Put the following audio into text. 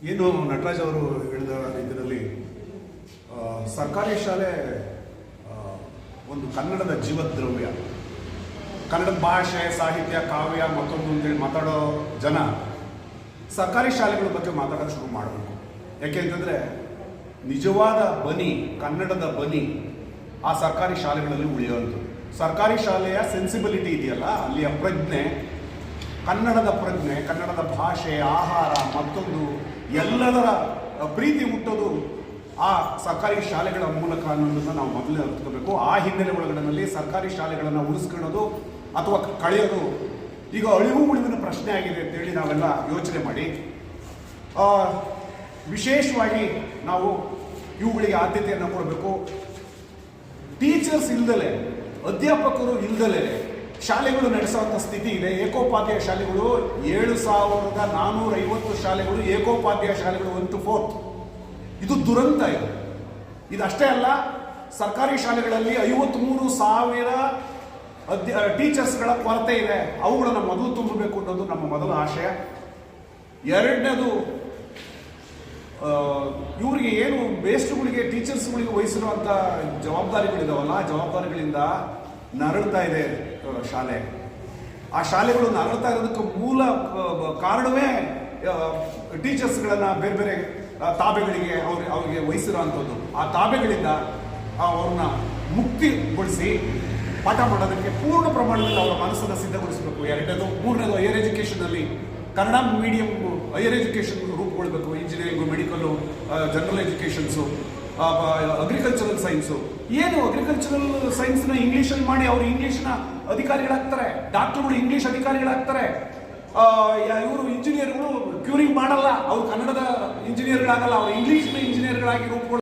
ಏನು ನಟರಾಜ್ ಅವರು ಹೇಳಿದ ರೀತಿಯಲ್ಲಿ ಸರ್ಕಾರಿ ಶಾಲೆ ಒಂದು ಕನ್ನಡದ ಜೀವದ್ರವ್ಯ. ಕನ್ನಡದ ಭಾಷೆ, ಸಾಹಿತ್ಯ, ಕಾವ್ಯ ಮತ್ತೊಂದು ಅಂತೇಳಿ ಮಾತಾಡೋ ಜನ ಸರ್ಕಾರಿ ಶಾಲೆಗಳ ಬಗ್ಗೆ ಮಾತಾಡೋದು ಶುರು ಮಾಡಬೇಕು. ಯಾಕೆಂತಂದರೆ ನಿಜವಾದ ಬನಿ, ಕನ್ನಡದ ಬನಿ ಆ ಸರ್ಕಾರಿ ಶಾಲೆಗಳಲ್ಲಿ ಉಳಿಯೋದು. ಸರ್ಕಾರಿ ಶಾಲೆಯ ಸೆನ್ಸಿಬಿಲಿಟಿ ಇದೆಯಲ್ಲ, ಅಲ್ಲಿಯ ಪ್ರಜ್ಞೆ, ಕನ್ನಡದ ಪ್ರಜ್ಞೆ, ಕನ್ನಡದ ಭಾಷೆ, ಆಹಾರ ಮತ್ತೊಂದು ಎಲ್ಲದರ ಪ್ರೀತಿ ಹುಟ್ಟೋದು ಆ ಸರ್ಕಾರಿ ಶಾಲೆಗಳ ಮೂಲಕ ಅನ್ನೋದನ್ನು ನಾವು ಮೊದಲೇ ಅರ್ಥಕೋಬೇಕು. ಆ ಹಿನ್ನೆಲೆ ಒಳಗಡೆನಲ್ಲಿ ಸರ್ಕಾರಿ ಶಾಲೆಗಳನ್ನು ಉಳಿಸ್ಕೊಳ್ಳೋದು ಅಥವಾ ಕಳೆಯೋದು ಈಗ ಅಳಿವು ಉಳಿವಿನ ಪ್ರಶ್ನೆ ಆಗಿದೆ ಅಂತೇಳಿ ನಾವೆಲ್ಲ ಯೋಚನೆ ಮಾಡಿ ವಿಶೇಷವಾಗಿ ನಾವು ಇವುಗಳಿಗೆ ಆದ್ಯತೆಯನ್ನು ಕೊಡಬೇಕು. ಟೀಚರ್ಸ್ ಇಲ್ದಲೆ, ಅಧ್ಯಾಪಕರು ಇಲ್ದಲೆ ಶಾಲೆಗಳು ನಡೆಸುವಂಥ ಸ್ಥಿತಿ ಇದೆ. ಏಕೋಪಾಧ್ಯಾಯ ಶಾಲೆಗಳು 7,450 ಶಾಲೆಗಳು ಏಕೋಪಾಧ್ಯಾಯ ಶಾಲೆಗಳು 1/4. ಇದು ದುರಂತ. ಇದಷ್ಟೇ ಅಲ್ಲ, ಸರ್ಕಾರಿ ಶಾಲೆಗಳಲ್ಲಿ 53,000 ಟೀಚರ್ಸ್ಗಳ ಕೊರತೆ ಇದೆ. ಅವುಗಳನ್ನು ಮೊದಲು ತುಂಬಬೇಕು ಅನ್ನೋದು ನಮ್ಮ ಮೊದಲ ಆಶಯ. ಎರಡನೇದು, ಇವರಿಗೆ ಏನು ಬೇಸ್ಟ್ಗಳಿಗೆ, ಟೀಚರ್ಸ್ಗಳಿಗೆ ವಹಿಸಿರುವಂಥ ಜವಾಬ್ದಾರಿಗಳಿದಾವಲ್ಲ, ಆ ಜವಾಬ್ದಾರಿಗಳಿಂದ ನರಳ್ತಾ ಇದೆ ಶಾಲೆ. ಆ ಶಾಲೆಗಳು ನರಳ್ತಾ ಇರೋದಕ್ಕೆ ಮೂಲ ಕಾರಣವೇ ಟೀಚರ್ಸ್ಗಳನ್ನು ಬೇರೆ ಬೇರೆ ತಾಬೆಗಳಿಗೆ ಅವರಿಗೆ ವಹಿಸಿರುವಂಥದ್ದು. ಆ ತಾಬೆಗಳಿಂದ ಅವ್ರನ್ನ ಮುಕ್ತಿಗೊಳಿಸಿ ಪಾಠ ಮಾಡೋದಕ್ಕೆ ಪೂರ್ಣ ಪ್ರಮಾಣದಲ್ಲಿ ಅವರ ಮನಸ್ಸನ್ನು ಸಿದ್ಧಗೊಳಿಸಬೇಕು. ಎರಡನೇದು. ಮೂರನೇದು, ಹೈಯರ್ ಎಜುಕೇಷನಲ್ಲಿ ಕನ್ನಡ ಮೀಡಿಯಂ ಹೈಯರ್ ಎಜುಕೇಷನ್ ರೂಪುಗೊಳ್ಬೇಕು. Engineering, medical, general educations, agricultural science. ಏನು ಅಗ್ರಿಕಲ್ಚರಲ್ ಸೈನ್ಸ್ನ ಇಂಗ್ಲೀಷಲ್ಲಿ ಮಾಡಿ ಅವರು ಇಂಗ್ಲೀಷ್ನ ಅಧಿಕಾರಿಗಳಾಗ್ತಾರೆ, ಡಾಕ್ಟರ್ಗಳು ಇಂಗ್ಲೀಷ್ ಅಧಿಕಾರಿಗಳಾಗ್ತಾರೆ. ಇವರು ಇಂಜಿನಿಯರ್ಗಳು ಕ್ಯೂರಿಂಗ್ ಮಾಡಲ್ಲ, ಅವರು ಕನ್ನಡದ ಇಂಜಿನಿಯರ್ಗಳಾಗಲ್ಲ, ಅವರು ಇಂಗ್ಲೀಷ್ನ ಇಂಜಿನಿಯರ್ಗಳಾಗಿ ರೂಪುಗೊಳ್ತಾರೆ.